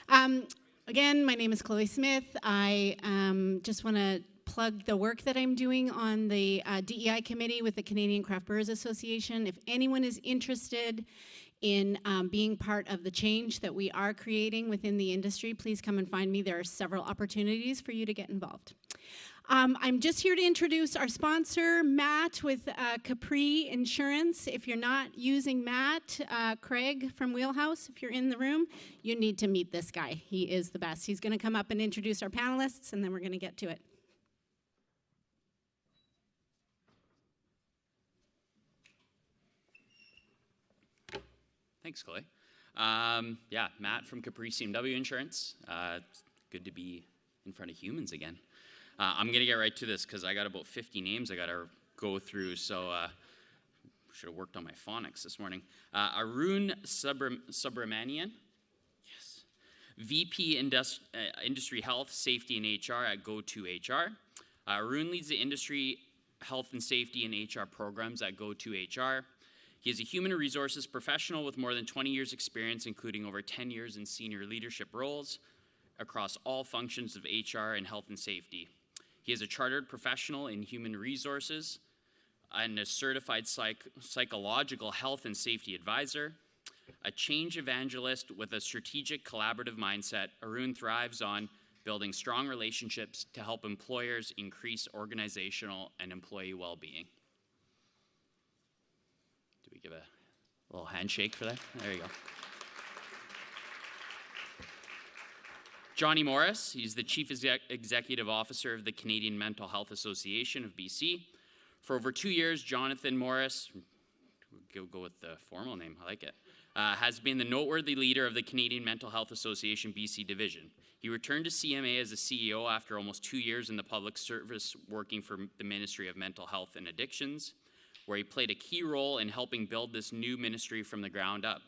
Again, my name is Chloe Smith. I just want to plug the work that I'm doing on the DEI committee with the Canadian Craft Brewers Association. If anyone is interested in being part of the change that we are creating within the industry, please come and find me. There are several opportunities for you to get involved. I'm just here to introduce our sponsor, Matt, with Capri Insurance. If you're not using Matt, Craig from Wheelhouse, if you're in the room, you need to meet this guy. He is the best. He's going to come up and introduce our panelists, and then we're going to get to it. Thanks, Chloe. Yeah, Matt from Capri CMW Insurance. It's good to be in front of humans again. I'm going to get right to this because I got about 50 names I got to go through, so should have worked on my phonics this morning. Arun Subramanian, yes, VP Industry Health, Safety and HR at Go2HR. Arun leads the industry health and safety and HR programs at Go2HR. He is a human resources professional with more than 20 years experience, including over 10 years in senior leadership roles across all functions of HR and health and safety. He is a chartered professional in human resources and a certified psychological health and safety advisor. A change evangelist with a strategic collaborative mindset, Arun thrives on building strong relationships to help employers increase organizational and employee well-being. Do we give a little handshake for that? There you go. Jonny Morris, he's the Chief Executive Officer of the Canadian Mental Health Association of BC. For over 2 years, Jonathan Morris, go with the formal name, I like it, has been the noteworthy leader of the Canadian Mental Health Association BC division. He returned to CMA as a CEO after almost 2 years in the public service working for the Ministry of Mental Health and Addictions, where he played a key role in helping build this new ministry from the ground up,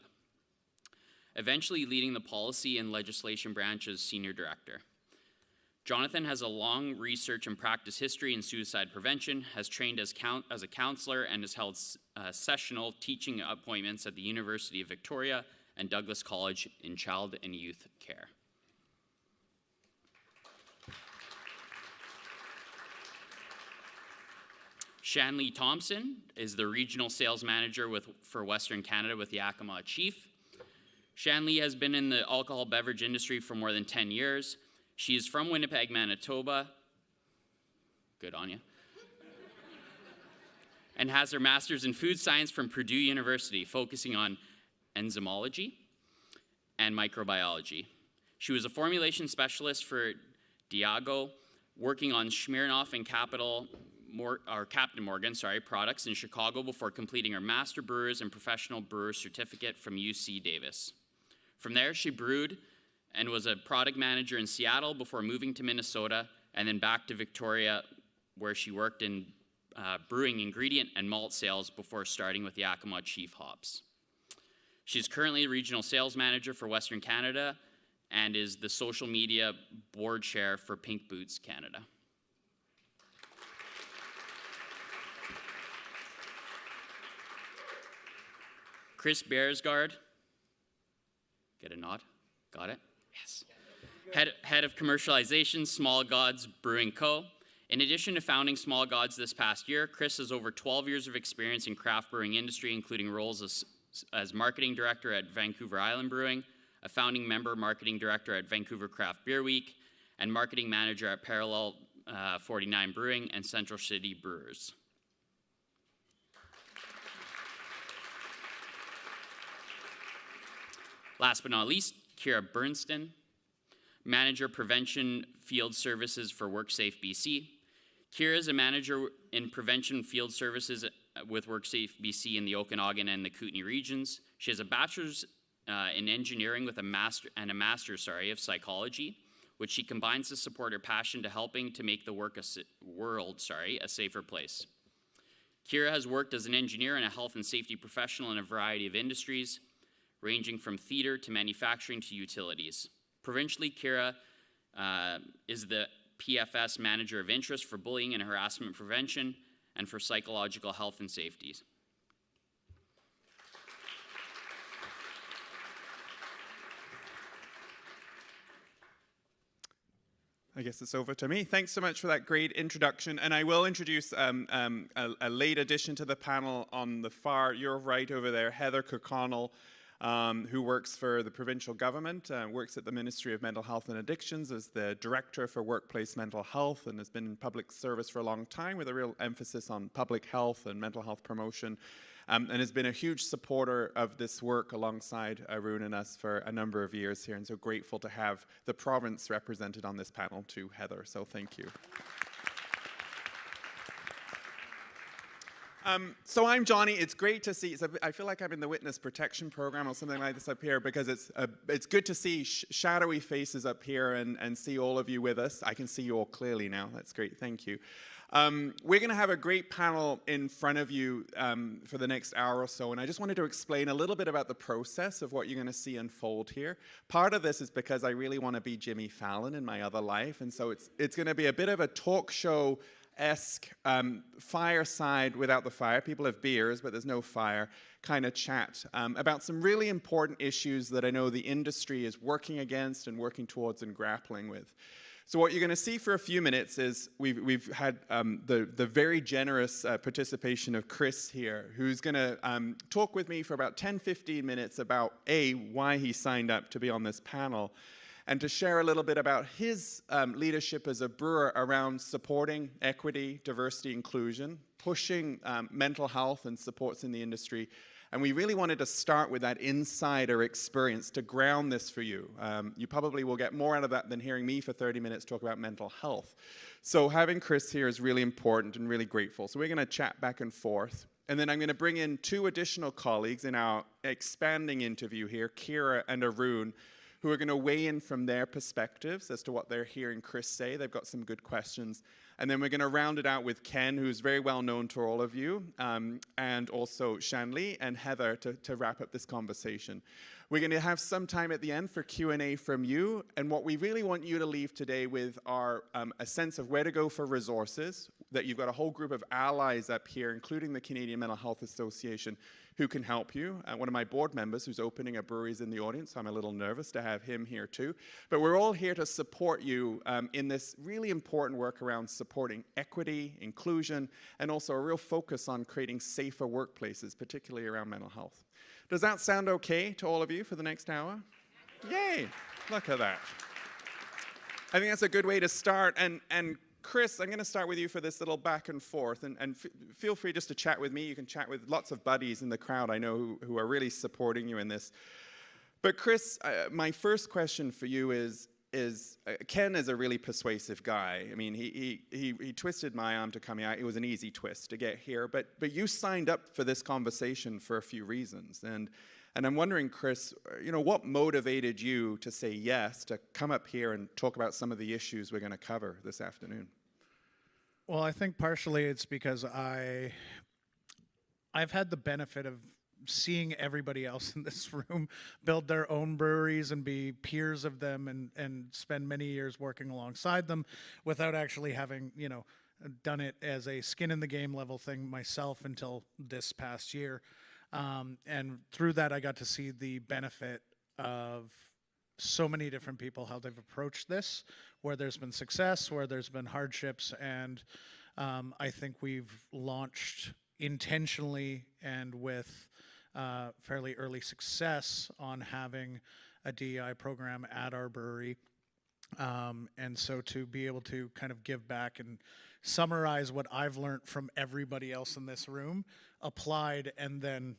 eventually leading the policy and legislation branch as senior director. Jonathan has a long research and practice history in suicide prevention, has trained as a counselor, and has held sessional teaching appointments at the University of Victoria and Douglas College in child and youth care. Shanleigh Thompson is the regional sales manager for Western Canada with Yakima Chief. Shanleigh has been in the alcohol beverage industry for more than 10 years. She is from Winnipeg, Manitoba. Good on you. And has her master's in food science from Purdue University, focusing on enzymology and microbiology. She was a formulation specialist for Diageo, working on Smirnoff and Captain Morgan products in Chicago before completing her Master Brewers and Professional Brewer Certificate from UC Davis. From there, she brewed and was a product manager in Seattle before moving to Minnesota and then back to Victoria, where she worked in brewing ingredient and malt sales before starting with Yakima Chief Hops. She's currently the regional sales manager for Western Canada and is the social media board chair for Pink Boots Canada. Bjerrisgaard. Get a nod? Got it? Yes. Head of Commercialization, Small Gods Brewing Co. In addition to founding Small Gods this past year, Chris has over 12 years of experience in craft brewing industry, including roles as marketing director at Vancouver Island Brewing, a founding member marketing director at Vancouver Craft Beer Week, and marketing manager at Parallel 49 Brewing and Central City Brewers. Last but not least, Berntson, Manager Prevention Field Services for WorkSafeBC. Kira is a manager in Prevention Field Services with WorkSafeBC in the Okanagan and the Kootenay regions. She has a bachelor's in engineering with a master's of psychology, which she combines to support her passion to helping to make the world a safer place. Kira has worked as an engineer and a health and safety professional in a variety of industries, ranging from theater to manufacturing to utilities. Provincially, Kira is the PFS Manager of Interest for Bullying and Harassment Prevention and for Psychological Health and Safety. I guess it's over to me. Thanks so much for that great introduction. And I will introduce a late addition to the panel on the far, your right over there, Heather Kirkconnell, who works for the provincial government, works at the Ministry of Mental Health and Addictions as the Director for Workplace Mental Health, and has been in public service for a long time with a real emphasis on public health and mental health promotion, and has been a huge supporter of this work alongside Arun and us for a number of years here, and so grateful to have the province represented on this panel too, Heather, so thank you. So I'm Jonny. It's great to see. I feel like I'm in the witness protection program or something like this up here, because it's good to see shadowy faces up here and see all of you with us. I can see you all clearly now. That's great. Thank you. We're going to have a great panel in front of you for the next hour or so, and I just wanted to explain a little bit about the process of what you're going to see unfold here. Part of this is because I really want to be Jimmy Fallon in my other life, and so it's going to be a bit of a talk show-esque fireside without the fire. People have beers, but there's no fire kind of chat about some really important issues that I know the industry is working against and working towards and grappling with. So what you're going to see for a few minutes is we've had the very generous participation of Chris here, who's going to talk with me for about 10-15 minutes about why he signed up to be on this panel, and to share a little bit about his leadership as a brewer around supporting equity, diversity, inclusion, pushing mental health and supports in the industry. And we really wanted to start with that insider experience to ground this for you. You probably will get more out of that than hearing me for 30 minutes talk about mental health. So having Chris here is really important and really grateful. So we're going to chat back and forth. And then I'm going to bring in two additional colleagues in our expanding interview here, Kira and Arun, who are going to weigh in from their perspectives as to what they're hearing Chris say. They've got some good questions. And then we're going to round it out with Ken, who's very well known to all of you, and also Shanleigh and Heather to wrap up this conversation. We're going to have some time at the end for Q&A from you, and what we really want you to leave today with are a sense of where to go for resources, that you've got a whole group of allies up here, including the Canadian Mental Health Association, who can help you. One of my board members who's opening a brewery is in the audience, so I'm a little nervous to have him here too. But we're all here to support you in this really important work around supporting equity, inclusion, and also a real focus on creating safer workplaces, particularly around mental health. Does that sound okay to all of you for the next hour? Yay! Look at that. I think that's a good way to start. And Chris, I'm going to start with you for this little back and forth, and feel free just to chat with me. You can chat with lots of buddies in the crowd I know who are really supporting you in this. But Chris, my first question for you is Ken is a really persuasive guy. I mean, he twisted my arm to come here. It was an easy twist to get here, but you signed up for this conversation for a few reasons, and I'm wondering, Chris, what motivated you to say yes, to come up here and talk about some of the issues we're going to cover this afternoon? Well, I think partially it's because I've had the benefit of seeing everybody else in this room build their own breweries and be peers of them and spend many years working alongside them without actually having, done it as a skin in the game level thing myself until this past year. And through that, I got to see the benefit of so many different people, how they've approached this, where there's been success, where there's been hardships, and I think we've launched intentionally and with fairly early success on having a DEI program at our brewery. And so to be able to kind of give back and summarize what I've learned from everybody else in this room, applied, and then,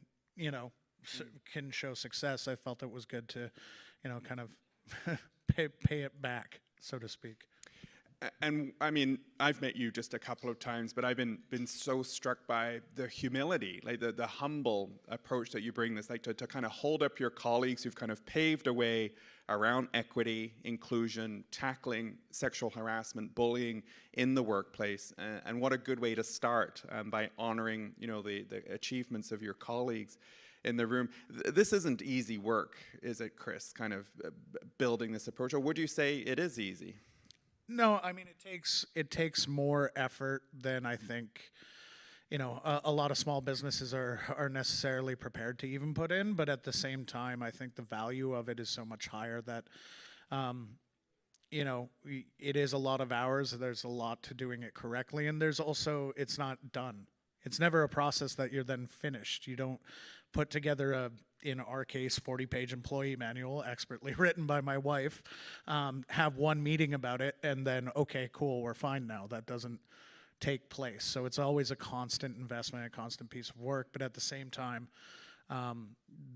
can show success, I felt it was good to, kind of pay it back, so to speak. And I mean, I've met you just a couple of times, but I've been so struck by the humility, like the humble approach that you bring this, like to kind of hold up your colleagues who've kind of paved a way around equity, inclusion, tackling sexual harassment, bullying in the workplace. And what a good way to start by honoring, the achievements of your colleagues in the room. This isn't easy work, is it, Chris, kind of building this approach? Or would you say it is easy? No, I mean, it takes more effort than I think, a lot of small businesses are necessarily prepared to even put in. But at the same time, I think the value of it is so much higher that you know, it is a lot of hours. There's a lot to doing it correctly. And there's also, it's not done. It's never a process that you're then finished. You don't put together a, in our case, 40-page employee manual, expertly written by my wife, have one meeting about it, and then, okay, cool, we're fine now. That doesn't take place. So it's always a constant investment, a constant piece of work. But at the same time,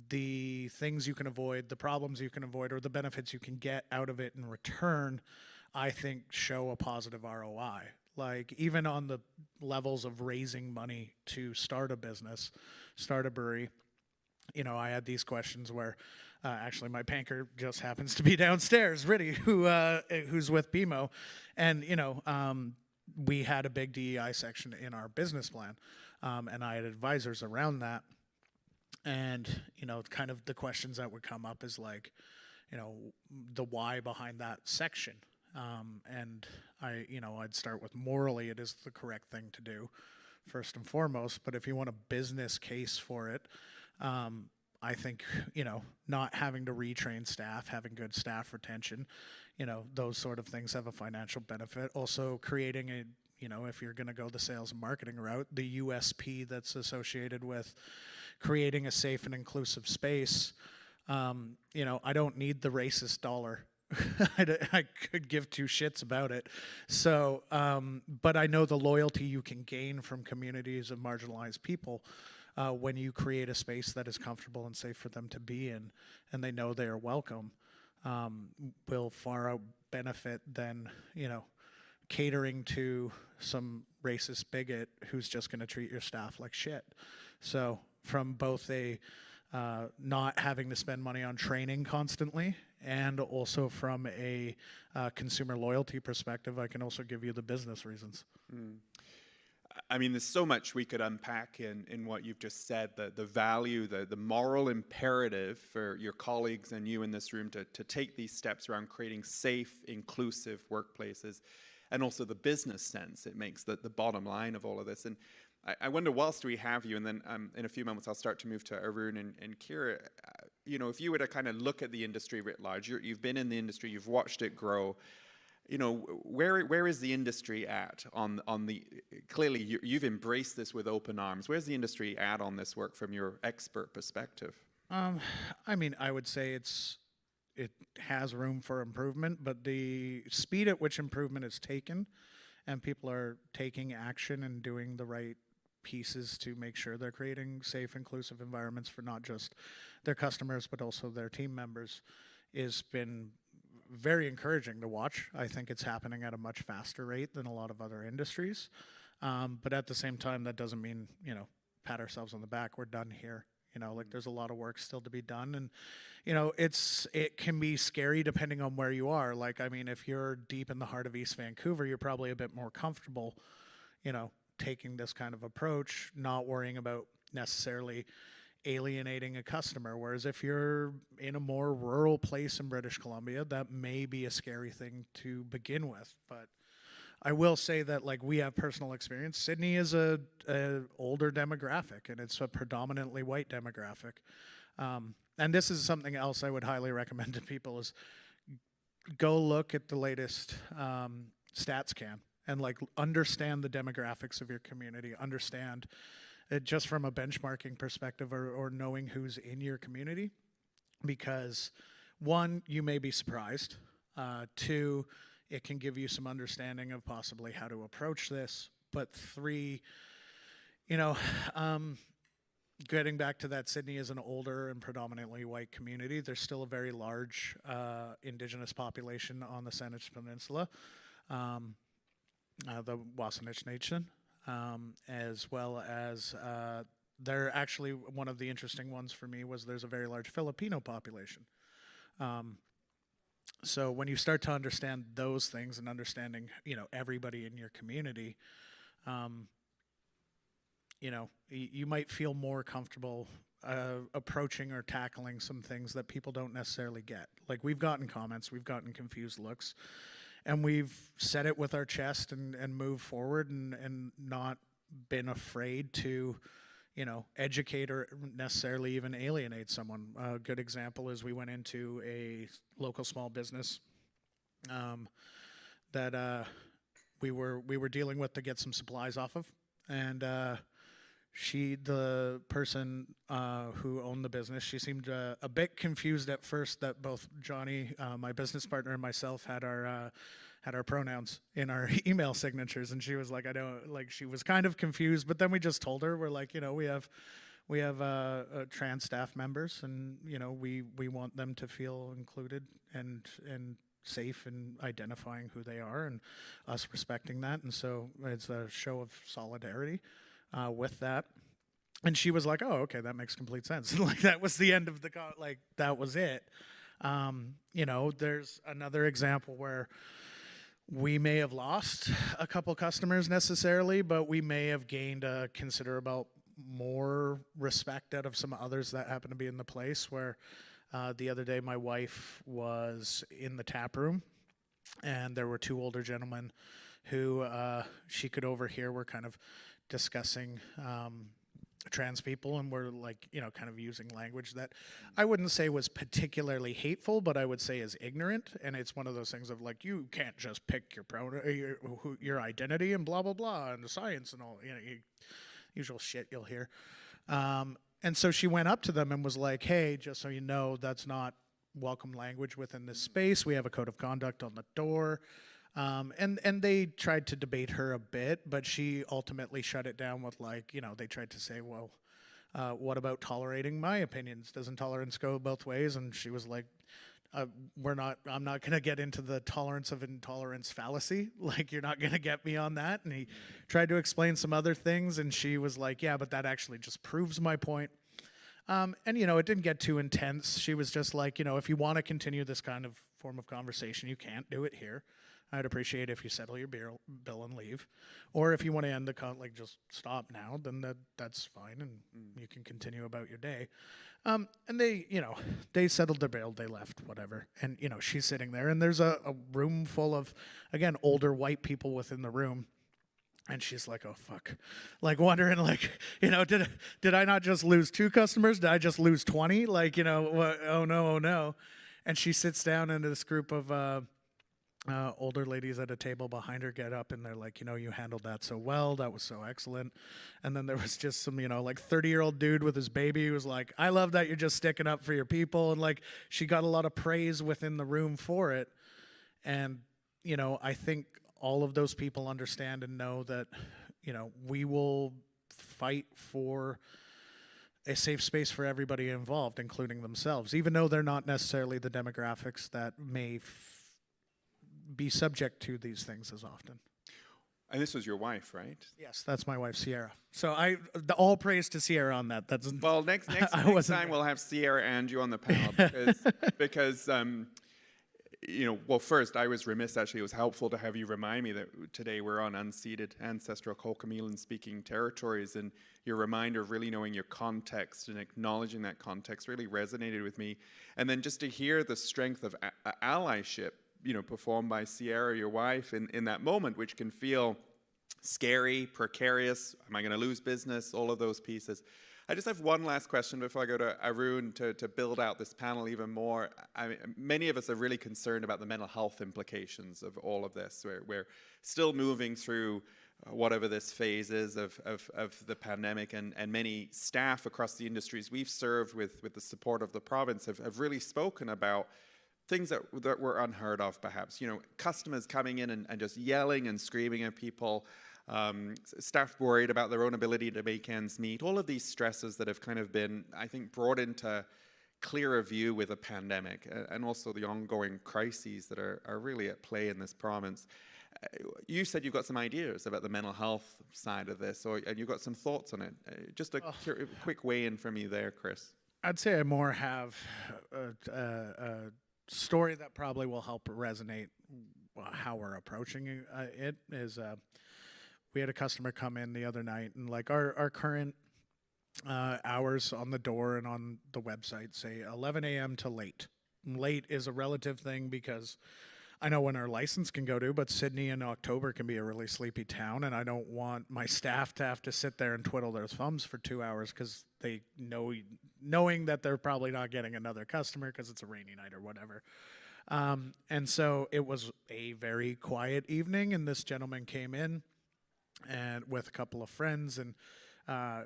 the things you can avoid, the problems you can avoid, or the benefits you can get out of it in return, I think show a positive ROI. Like, even on the levels of raising money to start a business, start a brewery, you know, I had these questions where actually my banker just happens to be downstairs, Riddy, who's with BMO. And, you know, we had a big DEI section in our business plan, and I had advisors around that. And, you know, kind of the questions that would come up is like, you know, the why behind that section. And I'd start with morally, it is the correct thing to do, first and foremost. But if you want a business case for it, I think, you know, not having to retrain staff, having good staff retention, you know, those sort of things have a financial benefit. Also creating a, you know, if you're going to go the sales and marketing route, the USP that's associated with creating a safe and inclusive space. You know, I don't need the racist dollar. I could give two shits about it. So, but I know the loyalty you can gain from communities of marginalized people when you create a space that is comfortable and safe for them to be in, and they know they are welcome, will far out benefit than, you know, catering to some racist bigot who's just going to treat your staff like shit. So from both a not having to spend money on training constantly, and also from a consumer loyalty perspective, I can also give you the business reasons. I mean, there's so much we could unpack in what you've just said, the value, the moral imperative for your colleagues and you in this room to take these steps around creating safe, inclusive workplaces, and also the business sense it makes, the bottom line of all of this. And I wonder, whilst we have you, and then in a few moments I'll start to move to Arun and Kira, you know, if you were to kind of look at the industry writ large, you've been in the industry, you've watched it grow, you know, where is the industry at on the, clearly you've embraced this with open arms. Where's the industry at on this work from your expert perspective? I mean, I would say it has room for improvement, but the speed at which improvement is taken and people are taking action and doing the right pieces to make sure they're creating safe, inclusive environments for not just their customers, but also their team members, has been very encouraging to watch. I think it's happening at a much faster rate than a lot of other industries. But at the same time, that doesn't mean, you know, pat ourselves on the back, we're done here. You know, like, there's a lot of work still to be done. And, you know, it can be scary depending on where you are. Like, I mean, if you're deep in the heart of East Vancouver, you're probably a bit more comfortable, you know, taking this kind of approach, not worrying about necessarily alienating a customer. Whereas if you're in a more rural place in British Columbia, that may be a scary thing to begin with. But I will say that, like, we have personal experience. Sydney is a older demographic, and it's a predominantly white demographic. And this is something else I would highly recommend to people is go look at the latest StatsCan and, like, understand the demographics of your community, understand it just from a benchmarking perspective, or knowing who's in your community. Because one, you may be surprised. Two, it can give you some understanding of possibly how to approach this. But three, you know, getting back to that, Sydney is an older and predominantly white community. There's still a very large Indigenous population on the Saanich Peninsula, the Wasatch Nation, as well as they're actually, one of the interesting ones for me was there's a very large Filipino population. So when you start to understand those things and understanding, you know, everybody in your community, you know, you might feel more comfortable approaching or tackling some things that people don't necessarily get. Like, we've gotten comments, we've gotten confused looks, and we've said it with our chest and moved forward and not been afraid to, you know, educate or necessarily even alienate someone. A good example is we went into a local small business that we were dealing with to get some supplies off of, and the person who owned the business, she seemed a bit confused at first that both Jonny, my business partner, and myself had our pronouns in our email signatures, and she was like, I don't, like, she was kind of confused, but then we just told her, we're like, we have trans staff members, and we want them to feel included and safe in identifying who they are, and us respecting that. And so it's a show of solidarity with that. And she was like, oh, okay, that makes complete sense. And like, that was the end of that was it. There's another example where we may have lost a couple customers necessarily, but we may have gained a considerable more respect out of some others that happen to be in the place. Where the other day my wife was in the tap room, and there were two older gentlemen who she could overhear were kind of discussing trans people, and were like, kind of using language that I wouldn't say was particularly hateful, but I would say is ignorant. And it's one of those things of like, you can't just pick your identity and blah blah blah and the science and all, usual shit you'll hear. And so she went up to them and was like, hey, just so you know, that's not welcome language within this space. We have a code of conduct on the door. And they tried to debate her a bit, but she ultimately shut it down with like, they tried to say, well, what about tolerating my opinions? Doesn't tolerance go both ways? And she was like, I'm not going to get into the tolerance of intolerance fallacy. Like, you're not going to get me on that. And he tried to explain some other things, and she was like, yeah, but that actually just proves my point. And, it didn't get too intense. She was just like, if you want to continue this kind of form of conversation, you can't do it here. I'd appreciate if you settle your bill and leave. Or if you want to end the just stop now, then that's fine, and you can continue about your day. And they settled their bill, they left, whatever. And, she's sitting there, and there's a room full of, again, older white people within the room. And she's like, oh, fuck. Like, wondering, like, did I not just lose 2 customers? Did I just lose 20? Like, what, oh, no. And she sits down, and this group of older ladies at a table behind her get up, and they're like, you handled that so well. That was so excellent. And then there was just some, like 30-year-old dude with his baby who was like, I love that you're just sticking up for your people. And like, she got a lot of praise within the room for it. And, I think all of those people understand and know that, we will fight for a safe space for everybody involved, including themselves, even though they're not necessarily the demographics that may be subject to these things as often. And this was your wife, right? Yes, that's my wife, Sierra. So all praise to Sierra on that. That's well, next time we'll have Sierra and you on the panel because well, first, I was remiss, actually. It was helpful to have you remind me that today we're on unceded ancestral Cocomelan-speaking territories, and your reminder of really knowing your context and acknowledging that context really resonated with me. And then just to hear the strength of allyship, performed by Sierra, your wife, in that moment, which can feel scary, precarious. Am I going to lose business? All of those pieces. I just have one last question before I go to Arun to build out this panel even more. Many of us are really concerned about the mental health implications of all of this. We're still moving through whatever this phase is of the pandemic, and many staff across the industries we've served with the support of the province have really spoken about things that were unheard of, perhaps. Customers coming in and just yelling and screaming at people. Staff worried about their own ability to make ends meet. All of these stresses that have kind of been, I think, brought into clearer view with a pandemic, and also the ongoing crises that are really at play in this province. You said you've got some ideas about the mental health side of this, and you've got some thoughts on it. Just a quick weigh-in from you there, Chris. I'd say I more have a story that probably will help resonate how we're approaching it. Is we had a customer come in the other night, and like our current hours on the door and on the website say 11 a.m. to late. Late is a relative thing because I know when our license can go to, but Sydney in October can be a really sleepy town, and I don't want my staff to have to sit there and twiddle their thumbs for 2 hours because they knowing that they're probably not getting another customer because it's a rainy night or whatever. And so it was a very quiet evening, and this gentleman came in and with a couple of friends, and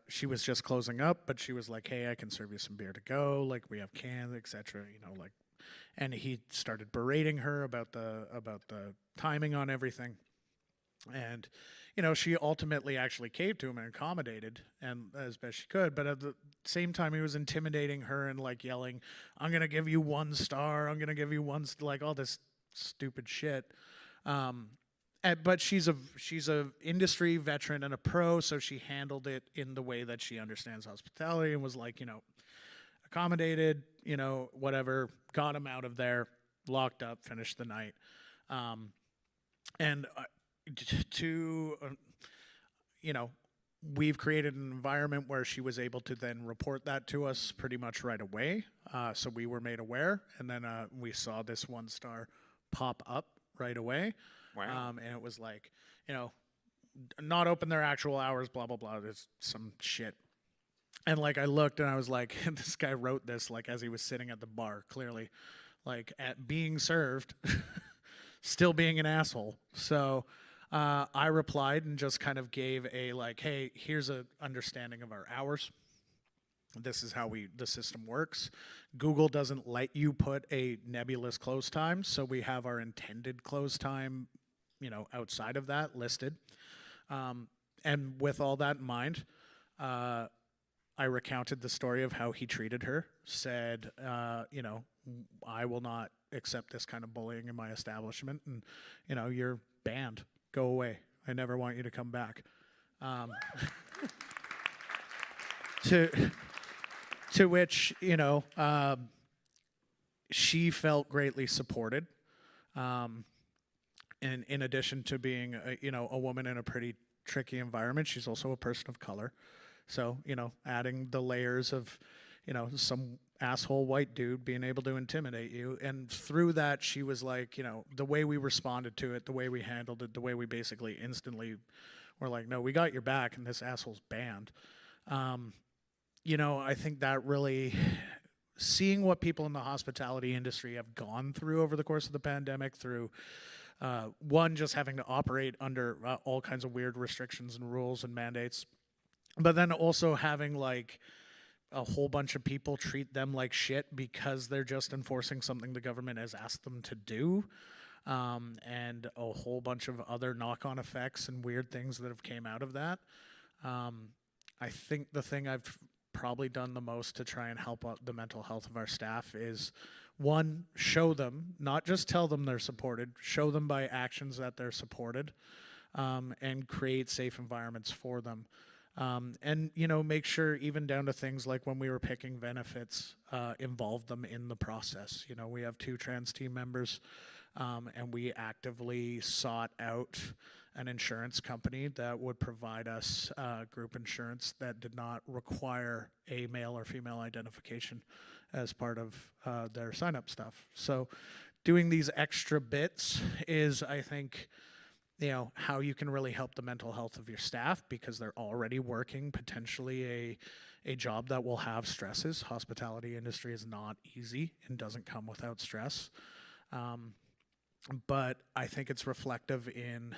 she was just closing up, but she was like, "Hey, I can serve you some beer to go. Like, we have cans, etc." You know, like, and he started berating her about the timing on everything. And, you know, she ultimately actually caved to him and accommodated, and as best she could. But at the same time, he was intimidating her and like yelling, "I'm gonna give you 1 star. I'm gonna give you like all this stupid shit." But she's a industry veteran and a pro, so she handled it in the way that she understands hospitality and was like, you know, accommodated, you know, whatever, got him out of there, locked up, finished the night. And you know, we've created an environment where she was able to then report that to us pretty much right away. So we were made aware, and then we saw this 1 star pop up right away. Wow. And it was like, you know, not open their actual hours, blah, blah, blah. There's some shit. And like I looked and I was like, this guy wrote this like as he was sitting at the bar, clearly, like at being served, still being an asshole. So I replied and just kind of gave a like, hey, here's a understanding of our hours. This is how the system works. Google doesn't let you put a nebulous close time, so we have our intended close time, you know, outside of that listed. And with all that in mind, I recounted the story of how he treated her, said, you know, I will not accept this kind of bullying in my establishment, and, you know, you're banned. Go away. I never want you to come back. To which, you know, she felt greatly supported. And in addition to being, you know, a woman in a pretty tricky environment, she's also a person of color. So, you know, adding the layers of, you know, some asshole white dude being able to intimidate you. And through that, she was like, you know, the way we responded to it, the way we handled it, the way we basically instantly were like, no, we got your back and this asshole's banned. You know, I think that really, seeing what people in the hospitality industry have gone through over the course of the pandemic, through one, just having to operate under all kinds of weird restrictions and rules and mandates, but then also having like a whole bunch of people treat them like shit because they're just enforcing something the government has asked them to do, and a whole bunch of other knock-on effects and weird things that have came out of that. I think the thing I've probably done the most to try and help out the mental health of our staff is, one, show them, not just tell them they're supported, show them by actions that they're supported, and create safe environments for them. And, you know, make sure even down to things like when we were picking benefits, involve them in the process. You know, we have 2 trans team members, and we actively sought out an insurance company that would provide us group insurance that did not require a male or female identification as part of their sign-up stuff. So doing these extra bits is, I think, you know, how you can really help the mental health of your staff, because they're already working potentially a job that will have stresses. Hospitality industry is not easy and doesn't come without stress. But I think it's reflective in,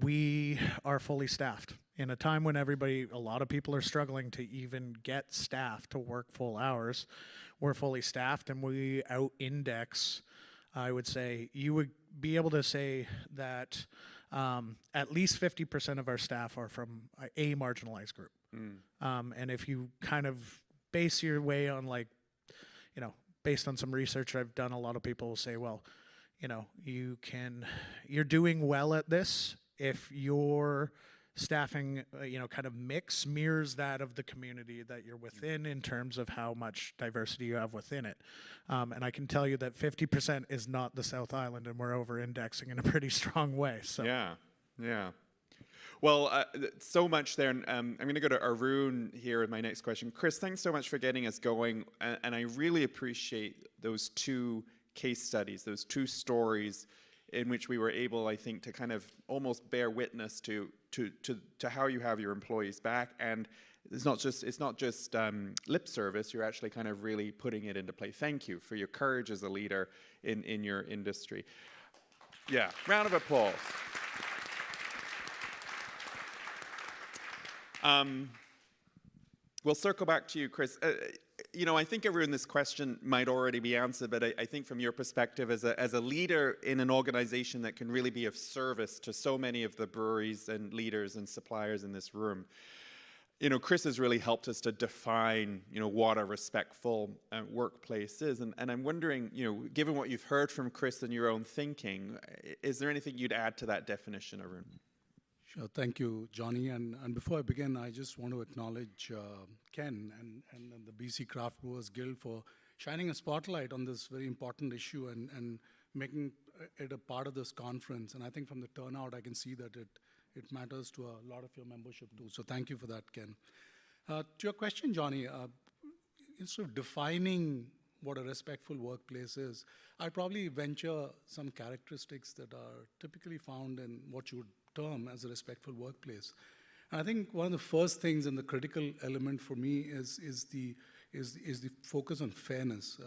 we are fully staffed in a time when a lot of people are struggling to even get staff to work full hours. We're fully staffed, and we out-index. I would say you would be able to say that at least 50% of our staff are from a marginalized group. And if you kind of base your way on, like, you know, based on some research I've done, a lot of people will say, well, you know, you're doing well at this if your staffing, you know, kind of mix mirrors that of the community that you're within in terms of how much diversity you have within it. And I can tell you that 50% is not the South Island, and we're over-indexing in a pretty strong way. So Yeah. Well, so much there. I'm going to go to Arun here with my next question. Chris, thanks so much for getting us going. And I really appreciate those 2 case studies, those 2 stories in which we were able, I think, to kind of almost bear witness to to how you have your employees back, and it's not just lip service. You're actually kind of really putting it into play. Thank you for your courage as a leader in your industry. Yeah, round of applause. We'll circle back to you, Chris. I think, Arun, this question might already be answered, but I think from your perspective as a leader in an organization that can really be of service to so many of the breweries and leaders and suppliers in this room, Chris has really helped us to define, what a respectful workplace is. And I'm wondering, given what you've heard from Chris and your own thinking, is there anything you'd add to that definition, Arun? Sure. Thank you, Jonny. And before I begin, I just want to acknowledge Ken and the BC Craft Brewers Guild for shining a spotlight on this very important issue and making it a part of this conference. And I think from the turnout, I can see that it matters to a lot of your membership too. So thank you for that, Ken. To your question, Jonny, instead of defining what a respectful workplace is, I'd probably venture some characteristics that are typically found in what you would term as a respectful workplace. And I think one of the first things and the critical element for me is the focus on fairness.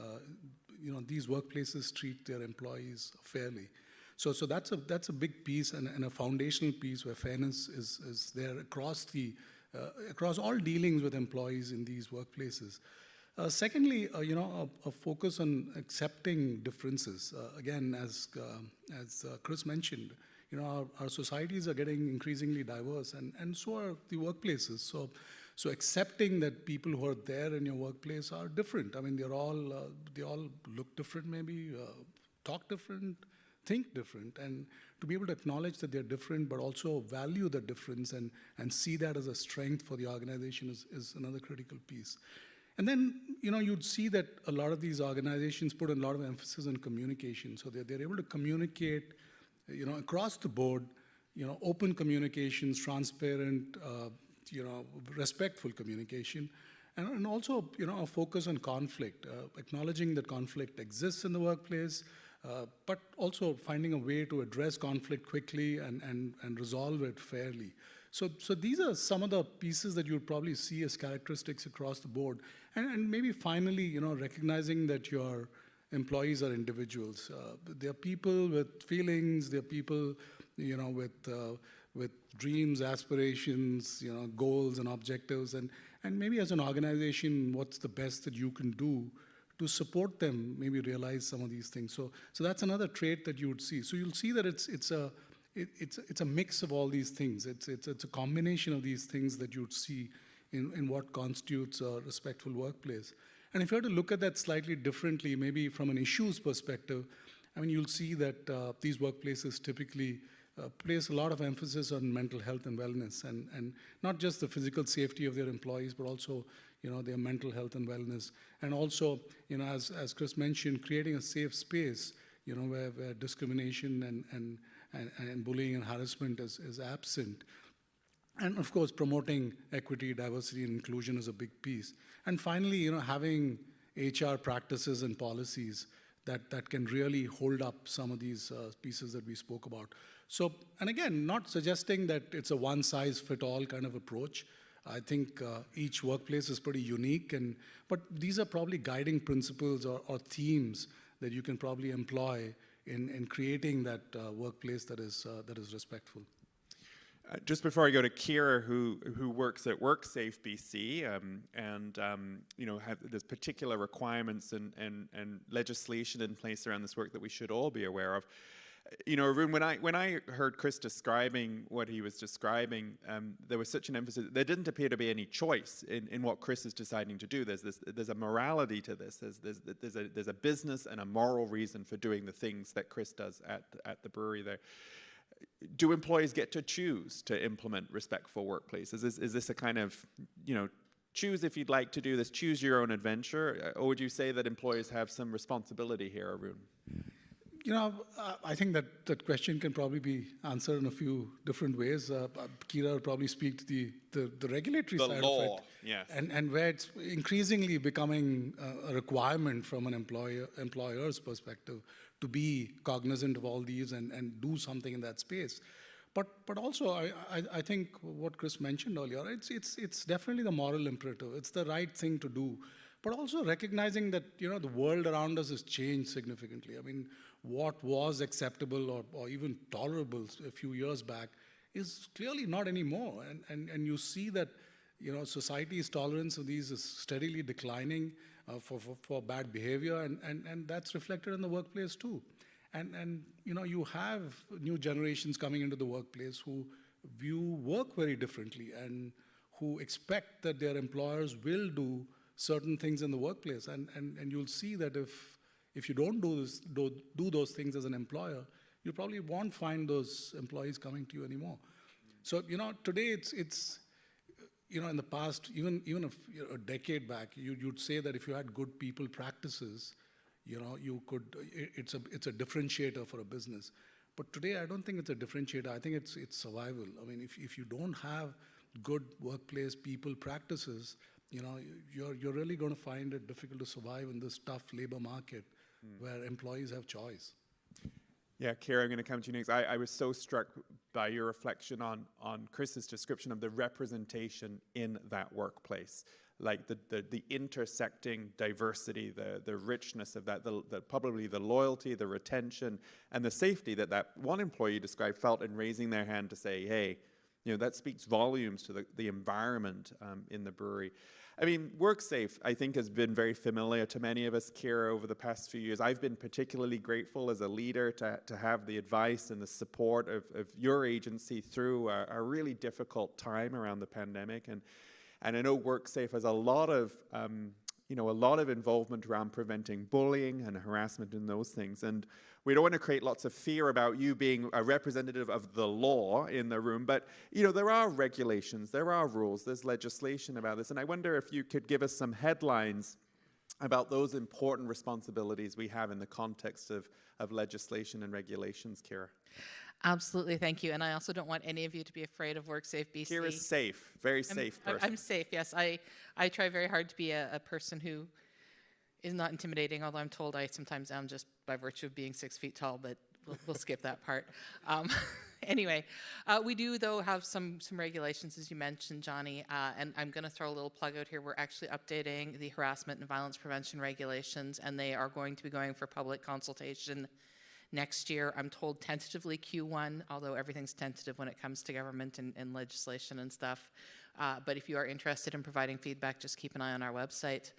These workplaces treat their employees fairly. So that's a big piece and a foundational piece where fairness is there across all dealings with employees in these workplaces. Secondly, a focus on accepting differences. Again, as Chris mentioned, our societies are getting increasingly diverse, and so are the workplaces. So accepting that people who are there in your workplace are different. I mean, they all look different, maybe talk different, think different, and to be able to acknowledge that they're different, but also value the difference and see that as a strength for the organization is another critical piece. And then, you'd see that a lot of these organizations put a lot of emphasis on communication. So they're able to communicate, across the board, open communications, transparent, respectful communication. And also, a focus on conflict, acknowledging that conflict exists in the workplace, but also finding a way to address conflict quickly and resolve it fairly. So these are some of the pieces that you'll probably see as characteristics across the board. And maybe finally, recognizing that your employees are individuals. They're people with feelings, they're people, with dreams, aspirations, goals and objectives. And maybe as an organization, what's the best that you can do to support them, maybe realize some of these things. So that's another trait that you would see. So you'll see that it's a mix of all these things. It's a combination of these things that you'd see in what constitutes a respectful workplace. And if you were to look at that slightly differently, maybe from an issues perspective, you'll see that these workplaces typically place a lot of emphasis on mental health and wellness, and not just the physical safety of their employees, but also their mental health and wellness. And also, as Chris mentioned, creating a safe space, where discrimination and bullying and harassment is absent. And of course, promoting equity, diversity, and inclusion is a big piece. And finally, having HR practices and policies that can really hold up some of these pieces that we spoke about. So, and again, not suggesting that it's a one-size-fit-all kind of approach. I think each workplace is pretty unique, but these are probably guiding principles or themes that you can probably employ in creating that workplace that is respectful. Just before I go to Kira, who works at WorkSafeBC, there's particular requirements and legislation in place around this work that we should all be aware of. Arun, when I heard Chris describing what he was describing, there was such an emphasis. There didn't appear to be any choice in what Chris is deciding to do. There's a morality to this. There's a business and a moral reason for doing the things that Chris does at the brewery there. Do employees get to choose to implement respectful workplaces? Is this a kind of, choose if you'd like to do this, choose your own adventure? Or would you say that employees have some responsibility here, Arun? I think that question can probably be answered in a few different ways. Kira will probably speak to the regulatory side law, of it. Yes. And where it's increasingly becoming a requirement from an employer's perspective to be cognizant of all these and do something in that space. But also, I think what Chris mentioned earlier, it's definitely the moral imperative. It's the right thing to do. But also recognizing that, the world around us has changed significantly. I mean, what was acceptable or even tolerable a few years back is clearly not anymore. And you see that, society's tolerance of these is steadily declining for bad behavior, and that's reflected in the workplace too. And you have new generations coming into the workplace who view work very differently and who expect that their employers will do certain things in the workplace. And you'll see that if you don't do those things as an employer, you probably won't find those employees coming to you anymore. So, today it's in the past, even a decade back, you'd say that if you had good people practices, you could, it's a differentiator for a business. But today, I don't think it's a differentiator. I think it's survival. I mean, if you don't have good workplace people practices, you're really going to find it difficult to survive in this tough labor market where employees have choice. Yeah, Kira, I'm going to come to you next. I was so struck by your reflection on Chris's description of the representation in that workplace, like the intersecting diversity, the richness of that, probably the loyalty, the retention, and the safety that one employee described felt in raising their hand to say, hey, that speaks volumes to the environment in the brewery. I mean, WorkSafe, I think, has been very familiar to many of us, Kira, over the past few years. I've been particularly grateful as a leader to have the advice and the support of your agency through a really difficult time around the pandemic. And I know WorkSafe has a lot of involvement around preventing bullying and harassment and those things. And we don't want to create lots of fear about you being a representative of the law in the room, but there are regulations, there are rules, there's legislation about this. And I wonder if you could give us some headlines about those important responsibilities we have in the context of legislation and regulations, Kira. Absolutely, thank you. And I also don't want any of you to be afraid of WorkSafeBC. Kira's safe, very safe person. I'm safe, yes. I try very hard to be a person who is not intimidating, although I'm told I sometimes am just by virtue of being 6 feet tall, but we'll skip that part. Anyway, we do, though, have some regulations, as you mentioned, Jonny, and I'm going to throw a little plug out here. We're actually updating the harassment and violence prevention regulations, and they are going to be going for public consultation next year. I'm told tentatively Q1, although everything's tentative when it comes to government and legislation and stuff. But if you are interested in providing feedback, just keep an eye on our website.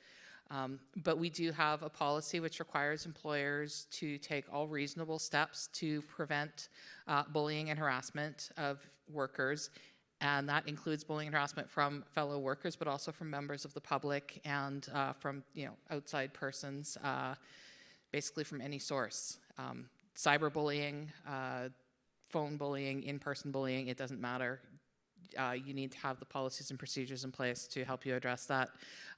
But we do have a policy which requires employers to take all reasonable steps to prevent bullying and harassment of workers. And that includes bullying and harassment from fellow workers, but also from members of the public and from outside persons, basically from any source. Cyberbullying, phone bullying, in-person bullying, it doesn't matter. You need to have the policies and procedures in place to help you address that.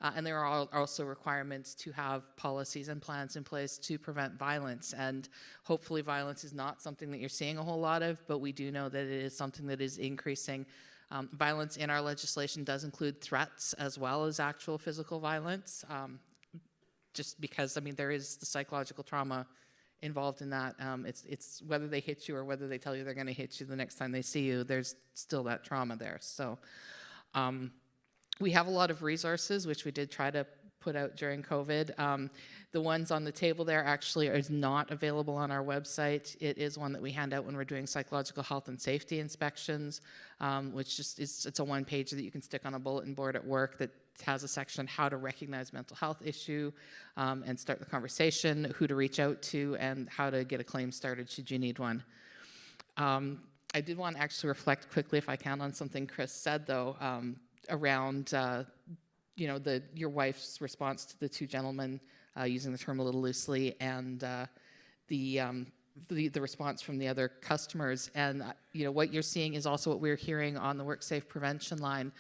And there are also requirements to have policies and plans in place to prevent violence. And hopefully violence is not something that you're seeing a whole lot of, but we do know that it is something that is increasing. Violence in our legislation does include threats as well as actual physical violence, just because, there is the psychological trauma involved in that. It's whether they hit you or whether they tell you they're going to hit you the next time they see you, there's still that trauma there. So we have a lot of resources, which we did try to put out during COVID. The ones on the table there actually is not available on our website. It is one that we hand out when we're doing psychological health and safety inspections, which just it's a one page that you can stick on a bulletin board at work that has a section on how to recognize mental health issue and start the conversation, who to reach out to, and how to get a claim started should you need one. I did want to actually reflect quickly, if I can, on something Chris said, though, around your wife's response to the two gentlemen, using the term a little loosely, and the response from the other customers. And what you're seeing is also what we're hearing on the WorkSafe prevention line.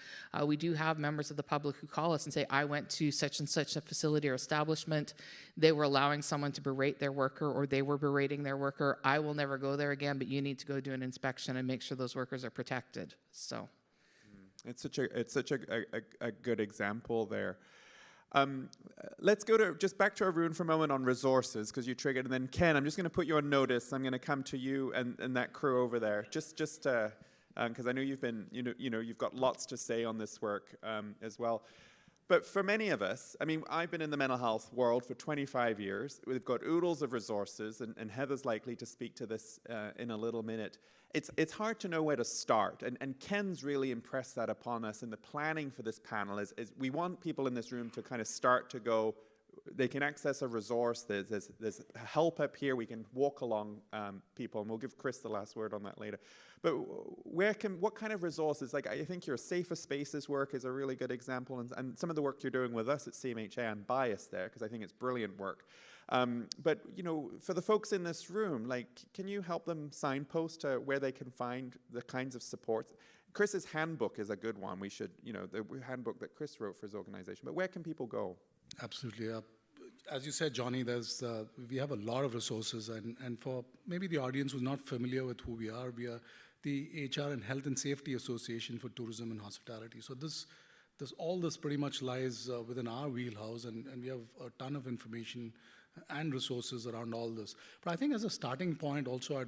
We do have members of the public who call us and say, I went to such and such a facility or establishment. They were allowing someone to berate their worker, or they were berating their worker. I will never go there again, but you need to go do an inspection and make sure those workers are protected. So it's such a good example there. Let's go to just back to Arun for a moment on resources, because you triggered, and then Ken, I'm just going to put you on notice. I'm going to come to you and that crew over there, just because I know you've been, you've got lots to say on this work as well. But for many of us, I mean, I've been in the mental health world for 25 years. We've got oodles of resources, and Heather's likely to speak to this in a little minute. It's hard to know where to start, and Ken's really impressed that upon us in the planning for this panel, is we want people in this room to kind of start to go, they can access a resource, there's help up here, we can walk along people, and we'll give Chris the last word on that later. But what kind of resources, like I think your Safer Spaces work is a really good example, and some of the work you're doing with us at CMHA, I'm biased there because I think it's brilliant work. But for the folks in this room, like, can you help them signpost to where they can find the kinds of supports? Chris's handbook is a good one. We should, the handbook that Chris wrote for his organization. But where can people go? Absolutely. As you said, Jonny, we have a lot of resources, and for maybe the audience who's not familiar with who we are the HR and Health and Safety Association for Tourism and Hospitality. So all this pretty much lies within our wheelhouse, and we have a ton of information and resources around all this. But I think as a starting point, also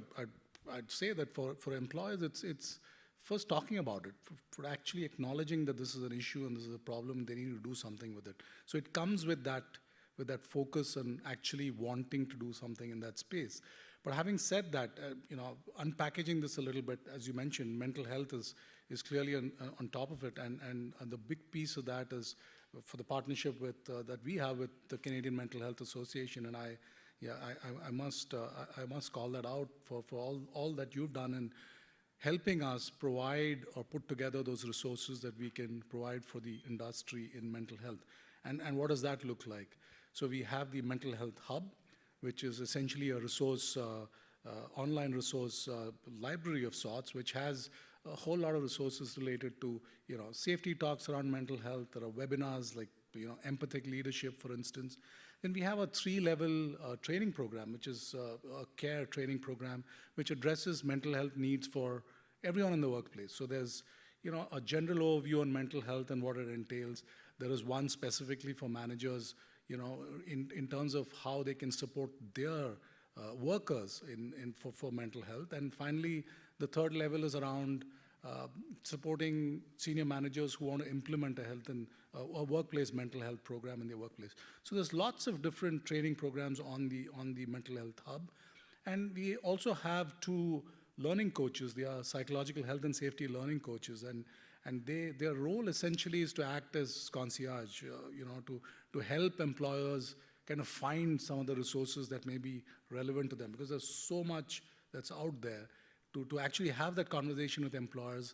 I'd say that for employers, it's first talking about it, for actually acknowledging that this is an issue and this is a problem, they need to do something with it. So it comes with that focus and actually wanting to do something in that space. But having said that, unpackaging this a little bit, as you mentioned, mental health is clearly on top of it, and the big piece of that is for the partnership that we have with the Canadian Mental Health Association, and I must call that out for all that you've done in helping us provide or put together those resources that we can provide for the industry in mental health. And what does that look like? So we have the Mental Health Hub, which is essentially a resource, online resource library of sorts, which has a whole lot of resources related to, safety talks around mental health. There are webinars like, empathic leadership, for instance. Then we have a 3-level training program, which is a care training program, which addresses mental health needs for everyone in the workplace. So there's, a general overview on mental health and what it entails. There is one specifically for managers, in terms of how they can support their workers for mental health. And finally, the 3rd level is around supporting senior managers who want to implement a workplace mental health program in their workplace. So there's lots of different training programs on the Mental Health Hub. And we also have 2 learning coaches. They are psychological health and safety learning coaches, and their role essentially is to act as concierge, to help employers kind of find some of the resources that may be relevant to them, because there's so much that's out there to actually have that conversation with employers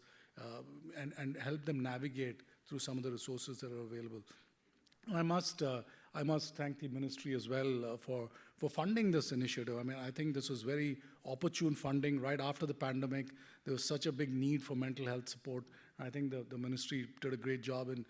and help them navigate through some of the resources that are available. I must thank the ministry as well for funding this initiative. I mean, I think this was very opportune funding right after the pandemic. There was such a big need for mental health support. I think the ministry did a great job in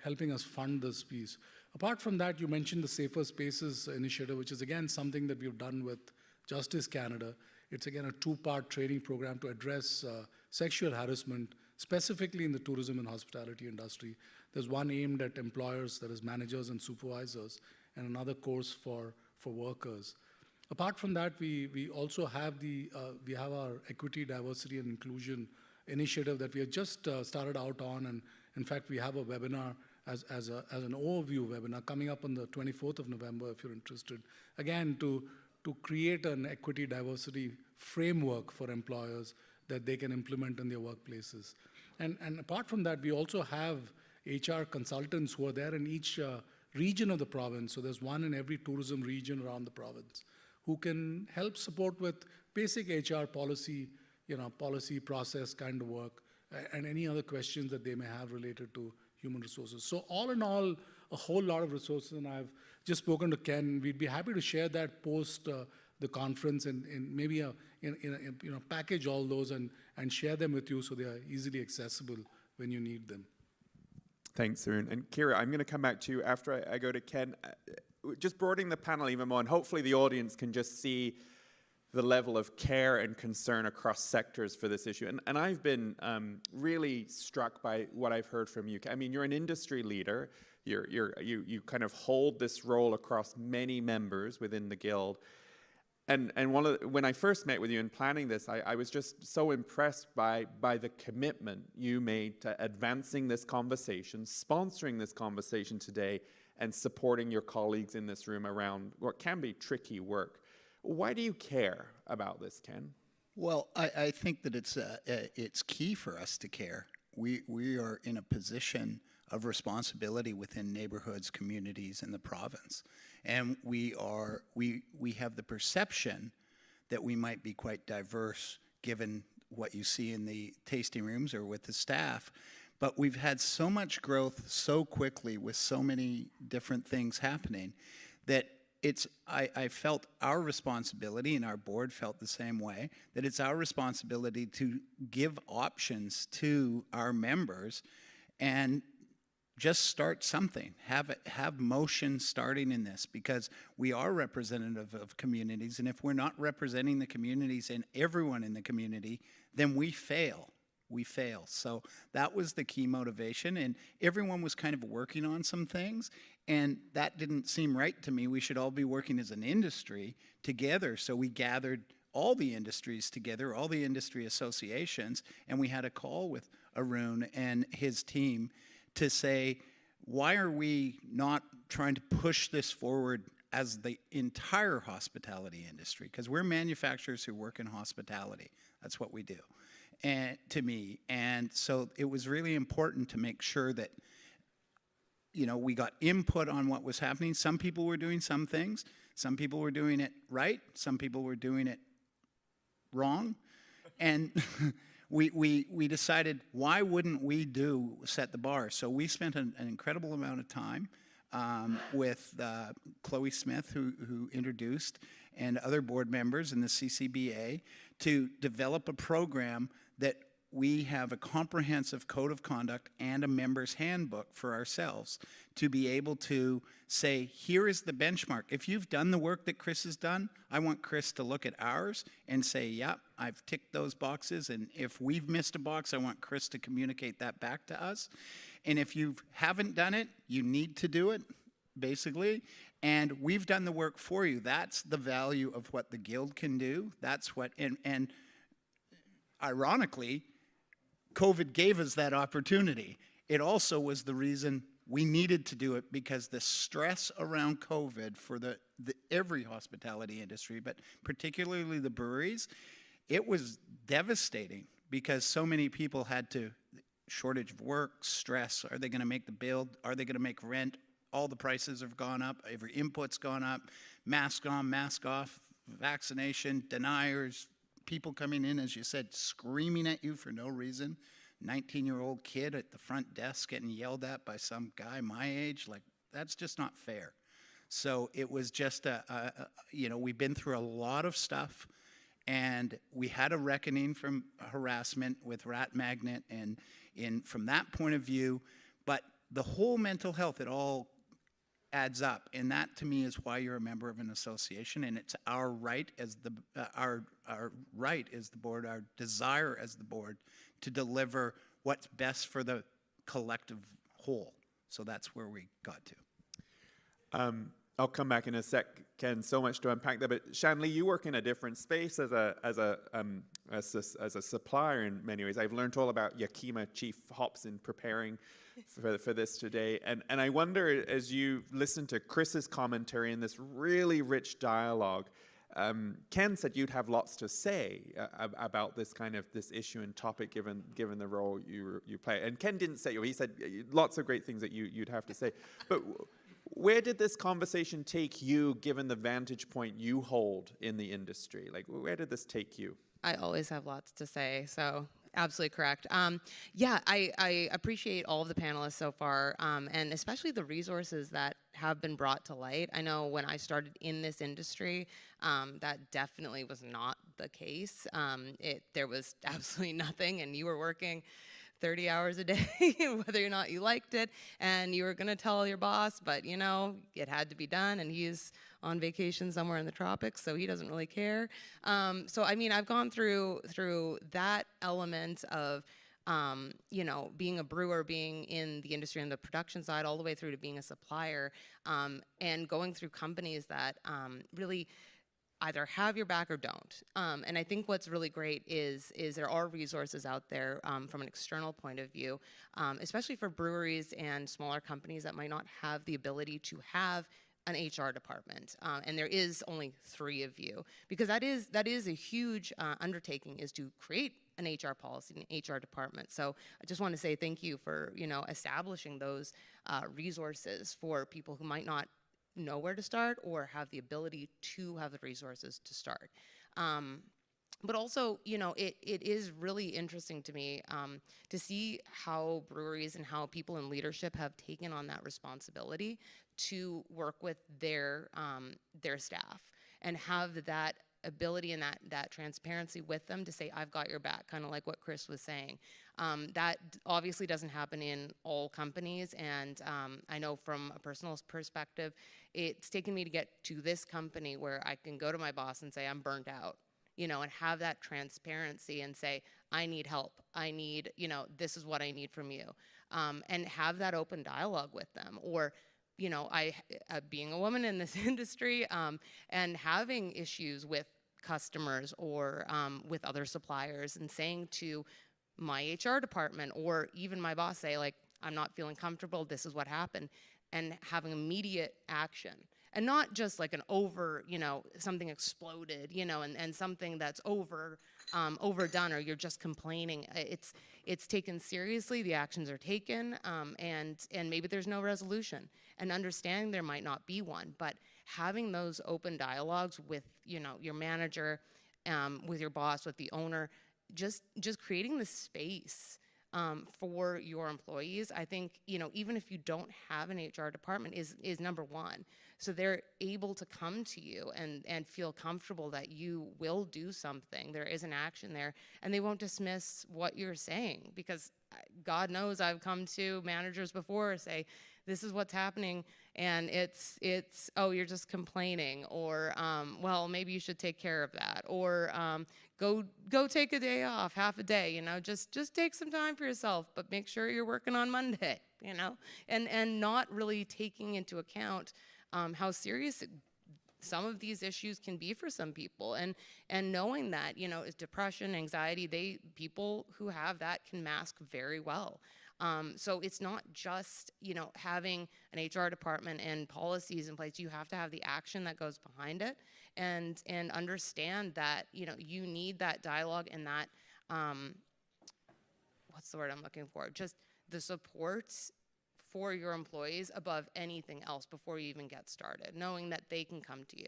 helping us fund this piece. Apart from that, you mentioned the Safer Spaces initiative, which is again something that we've done with Justice Canada. It's again a 2-part training program to address sexual harassment, specifically in the tourism and hospitality industry. There's one aimed at employers, that is managers and supervisors, and another course for workers. Apart from that, we also have we have our Equity, Diversity and Inclusion initiative that we have just started out on, and in fact we have a webinar as an overview webinar coming up on the 24th of November if you're interested. Again, to create an equity diversity framework for employers that they can implement in their workplaces. And apart from that, we also have HR consultants who are there in each region of the province. So there's one in every tourism region around the province who can help support with basic HR policy, policy process kind of work, and any other questions that they may have related to human resources. So all in all, a whole lot of resources, and I've just spoken to Ken. We'd be happy to share that post the conference and maybe package all those and share them with you so they are easily accessible when you need them. Thanks, Arun. And Kira, I'm going to come back to you after I go to Ken. Just broadening the panel even more, and hopefully the audience can just see the level of care and concern across sectors for this issue. And I've been really struck by what I've heard from you. I mean, you're an industry leader. You kind of hold this role across many members within the Guild. And when I first met with you in planning this, I was just so impressed by the commitment you made to advancing this conversation, sponsoring this conversation today, and supporting your colleagues in this room around what can be tricky work. Why do you care about this, Ken? Well, I think that it's key for us to care. We are in a position of responsibility within neighborhoods, communities, and the province. And we have the perception that we might be quite diverse given what you see in the tasting rooms or with the staff. But we've had so much growth so quickly with so many different things happening that I felt our responsibility, and our board felt the same way, that it's our responsibility to give options to our members and just start something, have motion starting in this, because we are representative of communities, and if we're not representing the communities and everyone in the community, then we fail. So that was the key motivation, and everyone was kind of working on some things, and that didn't seem right to me. We should all be working as an industry together, so we gathered all the industries together, all the industry associations, and we had a call with Arun and his team to say, why are we not trying to push this forward as the entire hospitality industry? Because we're manufacturers who work in hospitality. That's what we do. And to me, and so it was really important to make sure that, you know, we got input on what was happening. Some people were doing some things. Some people were doing it right. Some people were doing it wrong. And we decided, why wouldn't we set the bar? So we spent an incredible amount of time with Chloe Smith, who introduced, and other board members in the CCBA to develop a program that we have a comprehensive code of conduct and a member's handbook for ourselves to be able to say, here is the benchmark. If you've done the work that Chris has done, I want Chris to look at ours and say, yeah, I've ticked those boxes, and if we've missed a box, I want Chris to communicate that back to us. And if you haven't done it, you need to do it, basically. And we've done the work for you. That's the value of what the Guild can do. That's what, and ironically, COVID gave us that opportunity. It also was the reason we needed to do it, because the stress around COVID for every hospitality industry, but particularly the breweries, it was devastating because so many people had shortage of work, stress. Are they going to make the bill? Are they going to make rent? All the prices have gone up. Every input's gone up. Mask on, mask off, vaccination, deniers, people coming in, as you said, screaming at you for no reason. 19-year-old kid at the front desk getting yelled at by some guy my age. Like, that's just not fair. So it was just we've been through a lot of stuff, and we had a reckoning from harassment with Rat Magnet, and from that point of view, but the whole mental health, it all adds up, and that to me is why you're a member of an association, and it's our right as our right as the board, our desire as the board to deliver what's best for the collective whole. So that's where we got to. I'll come back in a sec, Ken. So much to unpack there, but Shanleigh, you work in a different space as a supplier in many ways. I've learned all about Yakima chief hops in preparing for this today, and I wonder, as you listen to Chris's commentary in this really rich dialogue, Ken said you'd have lots to say about this issue and topic, given the role you play. And Ken didn't say, he said lots of great things that you'd have to say, but where did this conversation take you, given the vantage point you hold in the industry? Like, where did this take you? I always have lots to say, so absolutely correct. I appreciate all of the panelists so far, and especially the resources that have been brought to light. I know when I started in this industry, that definitely was not the case. There was absolutely nothing, and you were working 30 hours a day, whether or not you liked it, and you were going to tell your boss, but you know, it had to be done, and he's on vacation somewhere in the tropics, so he doesn't really care. So I mean, I've gone through that element of you know, being a brewer, being in the industry on the production side, all the way through to being a supplier, and going through companies that really either have your back or don't. And I think what's really great is there are resources out there from an external point of view, especially for breweries and smaller companies that might not have the ability to have an HR department, and there is only 3 of you, because that is a huge undertaking, is to create an HR policy, an HR department. So I just want to say thank you for, you know, establishing those resources for people who might not know where to start or have the ability to have the resources to start. But also, you know, it is really interesting to me to see how breweries and how people in leadership have taken on that responsibility to work with their staff and have that ability and that transparency with them to say, I've got your back, kind of like what Chris was saying. That obviously doesn't happen in all companies, and I know from a personal perspective, it's taken me to get to this company where I can go to my boss and say, I'm burnt out, you know, and have that transparency and say, I need help. I need, you know, this is what I need from you. And have that open dialogue with them. Or, you know, being a woman in this industry and having issues with customers or with other suppliers, and saying to my HR department or even my boss, say, like, I'm not feeling comfortable, this is what happened, and having immediate action. And not just like an you know, something exploded, you know, and something that's overdone, or you're just complaining. It's taken seriously, the actions are taken, and maybe there's no resolution. And understanding there might not be one, but having those open dialogues with, you know, your manager, with your boss, with the owner, just creating the space for your employees, I think, you know, even if you don't have an HR department, is number one. So they're able to come to you and feel comfortable that you will do something. There is an action there, and they won't dismiss what you're saying, because God knows I've come to managers before say, this is what's happening, and it's oh, you're just complaining, or well, maybe you should take care of that, or go take a day off, half a day, you know, just take some time for yourself, but make sure you're working on Monday, you know, and not really taking into account how serious some of these issues can be for some people, and knowing that, you know, is depression, anxiety, people who have that can mask very well. So it's not just, you know, having an HR department and policies in place. You have to have the action that goes behind it, and understand that, you know, you need that dialogue and that, what's the word I'm looking for? Just the support for your employees above anything else before you even get started, knowing that they can come to you.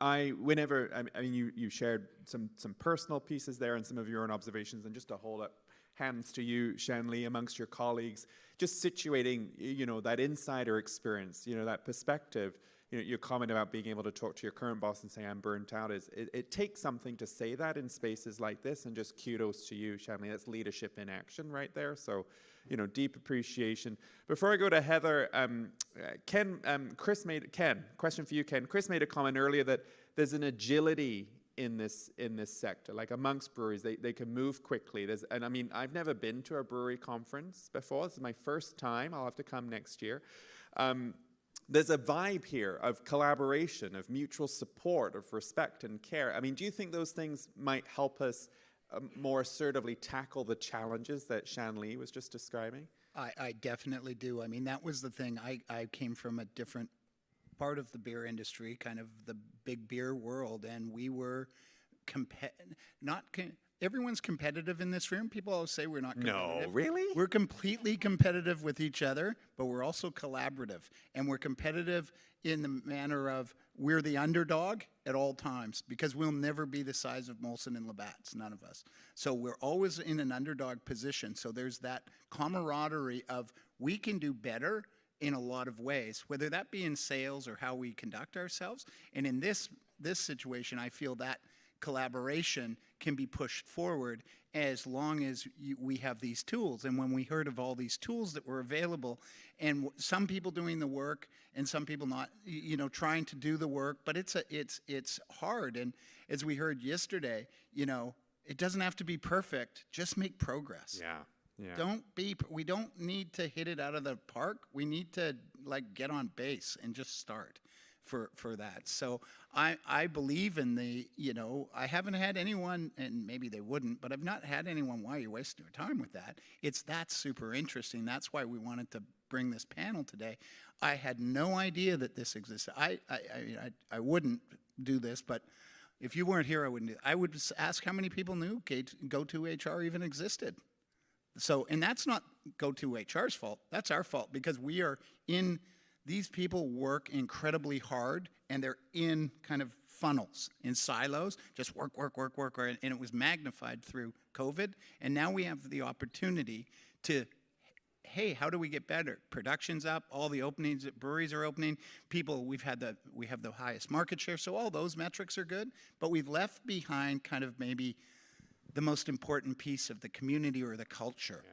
I mean, you shared some personal pieces there and some of your own observations, and just to hold up hands to you, Shanleigh, amongst your colleagues, just situating, you know, that insider experience, you know, that perspective. You know, your comment about being able to talk to your current boss and say, I'm burnt out, it takes something to say that in spaces like this, and just kudos to you, Shanleigh. That's leadership in action right there. So, you know, deep appreciation. Before I go to Heather, Ken, question for you, Ken. Chris made a comment earlier that there's an agility in this sector, like amongst breweries, they can move quickly. And I mean, I've never been to a brewery conference before. This is my first time. I'll have to come next year. There's a vibe here of collaboration, of mutual support, of respect and care. I mean, do you think those things might help us more assertively tackle the challenges that Shanleigh was just describing? I definitely do. I mean, that was the thing. I came from a different part of the beer industry, kind of the big beer world, and we were everyone's competitive in this room. People always say we're not competitive. No, really? We're completely competitive with each other, but we're also collaborative. And we're competitive in the manner of we're the underdog at all times, because we'll never be the size of Molson and Labatt's, none of us. So we're always in an underdog position. So there's that camaraderie of we can do better in a lot of ways, whether that be in sales or how we conduct ourselves. And in this situation, I feel that collaboration can be pushed forward as long as we have these tools. And when we heard of all these tools that were available, and some people doing the work and some people not, trying to do the work, but it's hard. And as we heard yesterday, it doesn't have to be perfect. Just make progress. Yeah. Yeah. We don't need to hit it out of the park. We need to get on base and just start for that. So I believe in I haven't had anyone, and maybe they wouldn't, but I've not had anyone, why are you wasting your time with that? That's super interesting. That's why we wanted to bring this panel today. I had no idea that this existed. I wouldn't do this, but if you weren't here, I wouldn't do it. I would ask how many people knew Go2HR even existed. So, and that's not Go2HR's fault. That's our fault, because these people work incredibly hard, and they're in kind of funnels, in silos, just work, and it was magnified through COVID. And now we have the opportunity to, hey, how do we get better? Production's up, all the openings, breweries are opening, we have the highest market share, so all those metrics are good, but we've left behind kind of maybe the most important piece of the community or the culture.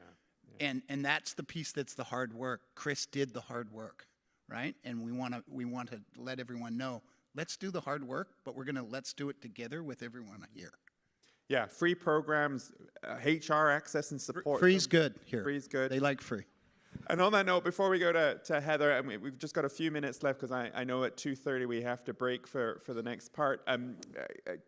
Yeah. And that's the piece that's the hard work. Chris did the hard work, right? And we want to let everyone know, let's do the hard work, but let's do it together with everyone here. Yeah, free programs, HR access and support. Free's good here. Free's good. They like free. And on that note, before we go to Heather, and we've just got a few minutes left because I know at 2:30 we have to break for the next part.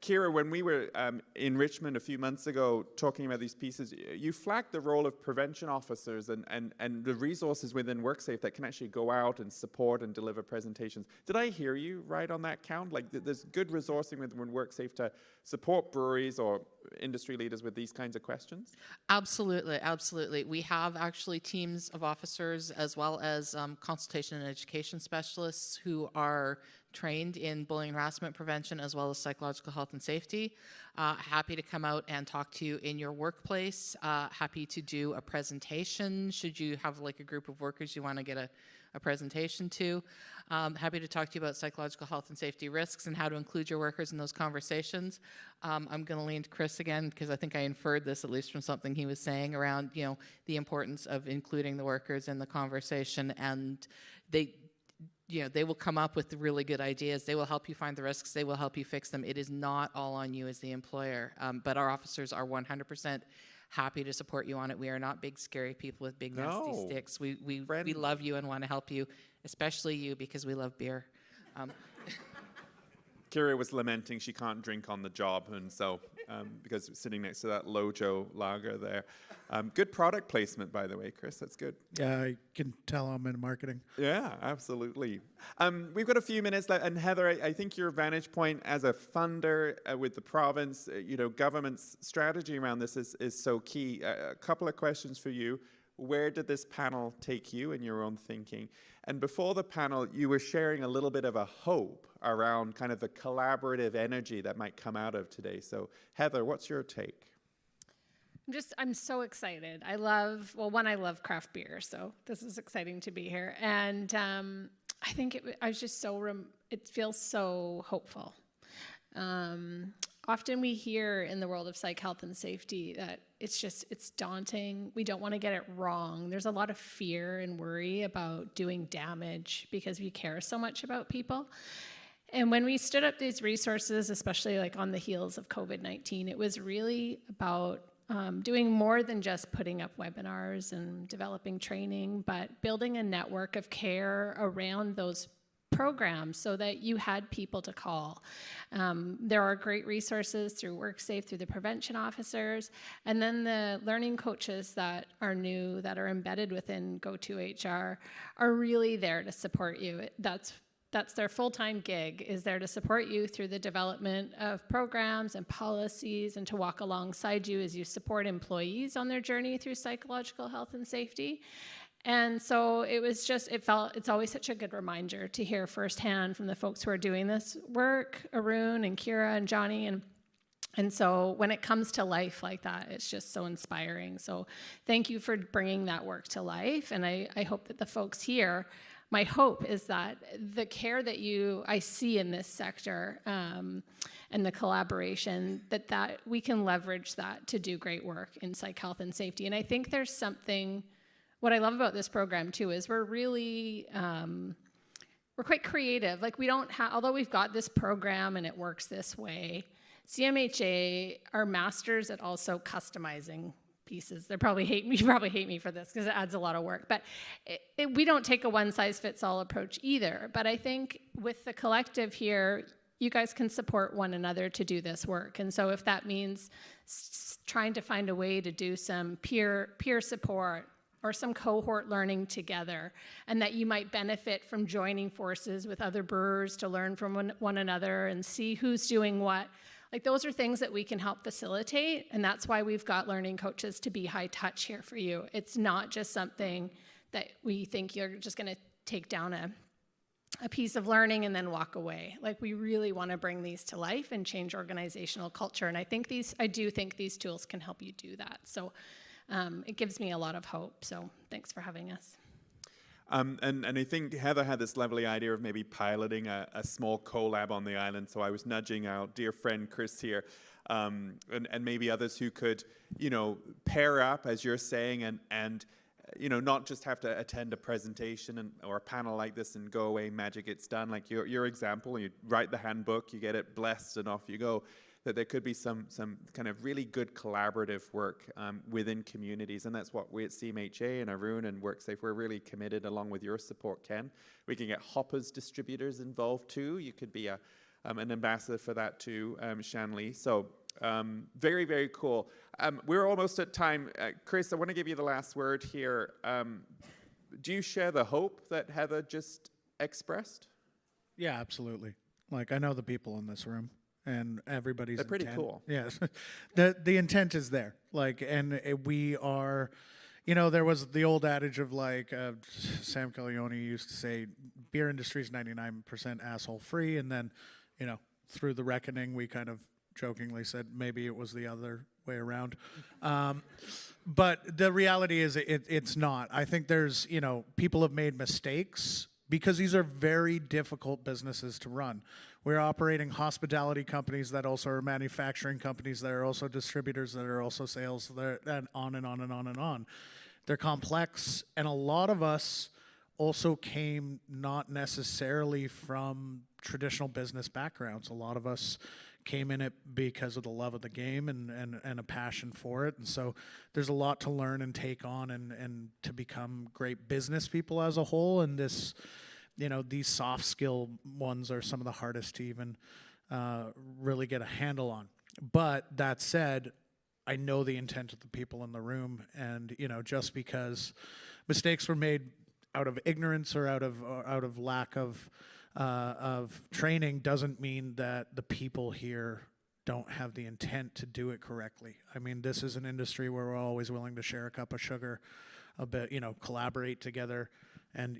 Kira, when we were in Richmond a few months ago talking about these pieces, you flagged the role of prevention officers and the resources within WorkSafe that can actually go out and support and deliver presentations. Did I hear you right on that count? There's good resourcing within WorkSafe to support breweries or industry leaders with these kinds of questions? Absolutely, absolutely. We have actually teams of officers as well as consultation and education specialists who are trained in bullying and harassment prevention as well as psychological health and safety. Happy to come out and talk to you in your workplace. Happy to do a presentation should you have a group of workers you want to get a presentation to. Happy to talk to you about psychological health and safety risks and how to include your workers in those conversations. I'm going to lean to Chris again because I think I inferred this at least from something he was saying around the importance of including the workers in the conversation, and they will come up with really good ideas. They will help you find the risks. They will help you fix them. It is not all on you as the employer, but our officers are 100% happy to support you on it. We are not big, scary people with big, nasty sticks. We love you and want to help you, especially you, because we love beer. Kira was lamenting she can't drink on the job, and so because sitting next to that Lojo lager there. Good product placement, by the way, Chris. That's good. Yeah, I can tell I'm in marketing. Yeah, absolutely. We've got a few minutes left, and Heather, I think your vantage point as a funder with the province, government's strategy around this is so key. A couple of questions for you. Where did this panel take you in your own thinking? And before the panel, you were sharing a little bit of a hope around kind of the collaborative energy that might come out of today. So Heather, what's your take? I'm so excited. I love craft beer, so this is exciting to be here. And I think it feels so hopeful. Often we hear in the world of psych health and safety that it's daunting. We don't want to get it wrong. There's a lot of fear and worry about doing damage because we care so much about people. And when we stood up these resources, especially on the heels of COVID-19, it was really about doing more than just putting up webinars and developing training, but building a network of care around those programs so that you had people to call. There are great resources through WorkSafe, through the prevention officers, and then the learning coaches that are new, that are embedded within Go2HR, are really there to support you. That's their full-time gig, is there to support you through the development of programs and policies and to walk alongside you as you support employees on their journey through psychological health and safety. And so it's always such a good reminder to hear firsthand from the folks who are doing this work, Arun and Kira and Jonny, and so when it comes to life like that, it's just so inspiring. So thank you for bringing that work to life, and I hope that the folks here my hope is that the care that I see in this sector and the collaboration, that we can leverage that to do great work in psych health and safety. And I think there's something, what I love about this program too is we're really, we're quite creative. Like we don't have, although we've got this program and it works this way, CMHA are masters at also customizing pieces. They probably hate me. You probably hate me for this because it adds a lot of work. But we don't take a one-size-fits-all approach either. But I think with the collective here, you guys can support one another to do this work. And so if that means trying to find a way to do some peer support or some cohort learning together, and that you might benefit from joining forces with other brewers to learn from one another and see who's doing what. Like those are things that we can help facilitate, and that's why we've got learning coaches to be high touch here for you. It's not just something that we think you're just going to take down a piece of learning and then walk away. Like we really want to bring these to life and change organizational culture, and I do think these tools can help you do that. So it gives me a lot of hope. So thanks for having us. And I think Heather had this lovely idea of maybe piloting a small collab on the island. So I was nudging our dear friend Chris here, and maybe others who could, pair up, as you're saying, and not just have to attend a presentation or a panel like this and go away, magic, it's done. Like your example, you write the handbook, you get it blessed, and off you go. That there could be some kind of really good collaborative work within communities, and that's what we at CMHA and Arun and WorkSafe, we're really committed, along with your support, Ken. We can get Hoppers distributors involved too. You could be an ambassador for that too, Shanleigh. So very, very cool. We're almost at time. Chris, I want to give you the last word here. Do you share the hope that Heather just expressed? Yeah, absolutely. Like I know the people in this room. And everybody's They're pretty intent. cool. Yes, the intent is there. Like, and we are, there was the old adage of like Sam Calione used to say, beer industry is 99% asshole free, and then, through the reckoning, we kind of jokingly said maybe it was the other way around. But the reality is it's not. I think there's, people have made mistakes because these are very difficult businesses to run. We're operating hospitality companies that also are manufacturing companies that are also distributors that are also sales, and on and on and on and on. They're complex, and a lot of us also came not necessarily from traditional business backgrounds. A lot of us came in it because of the love of the game and a passion for it. And so there's a lot to learn and take on and to become great business people as a whole. And this, these soft skill ones are some of the hardest to even really get a handle on. But that said, I know the intent of the people in the room, and just because mistakes were made out of ignorance or out of lack of training doesn't mean that the people here don't have the intent to do it correctly. I mean, this is an industry where we're always willing to share a cup of sugar, a bit, collaborate together, and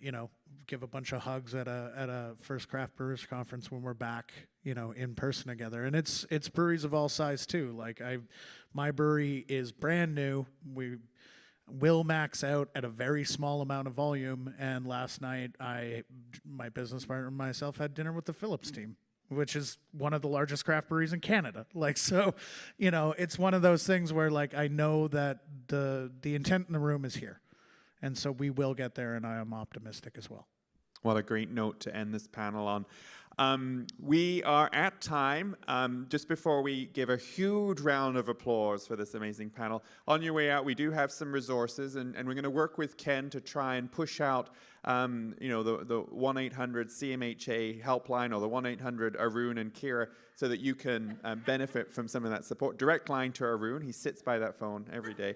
give a bunch of hugs at a First Craft Brewers Conference when we're back, in person together. And it's breweries of all size too. Like my brewery is brand new. We will max out at a very small amount of volume. And last night, my business partner and myself had dinner with the Phillips team, which is one of the largest craft breweries in Canada. Like, so, it's one of those things where like I know that the intent in the room is here. And so we will get there, and I am optimistic as well. What a great note to end this panel on. We are at time. Just before we give a huge round of applause for this amazing panel, on your way out, we do have some resources, and we're going to work with Ken to try and push out, the 1-800-CMHA helpline or the 1-800 Arun and Kira, so that you can benefit from some of that support. Direct line to Arun. He sits by that phone every day.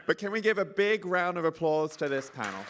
But can we give a big round of applause to this panel?